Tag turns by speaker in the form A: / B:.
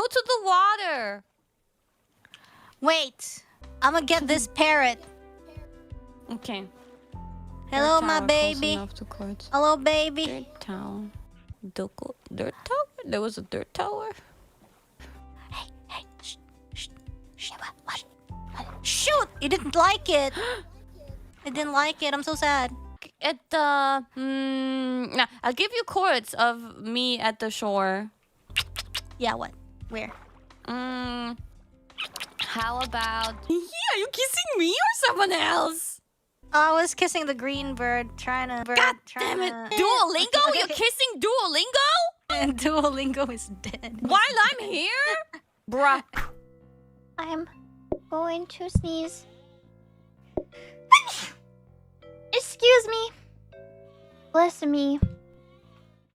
A: to the water.
B: Wait, I'm gonna get this parrot.
A: Okay.
B: Hello, my baby. Hello, baby.
A: Dirt tower. Dirt tower? There was a dirt tower?
B: Hey, shh, what? Shoot! You didn't like it. I didn't like it. I'm so sad.
A: Nah, I'll give you chords of me at the shore.
B: Yeah, what? Where?
A: How about... Yeah, are you kissing me or someone else?
B: Oh, I was kissing the green bird, trying to...
A: God damn it! Duolingo? You're kissing Duolingo?
B: And Duolingo is dead.
A: While I'm here? Bruh.
C: I'm going to sneeze. Excuse me. Bless me.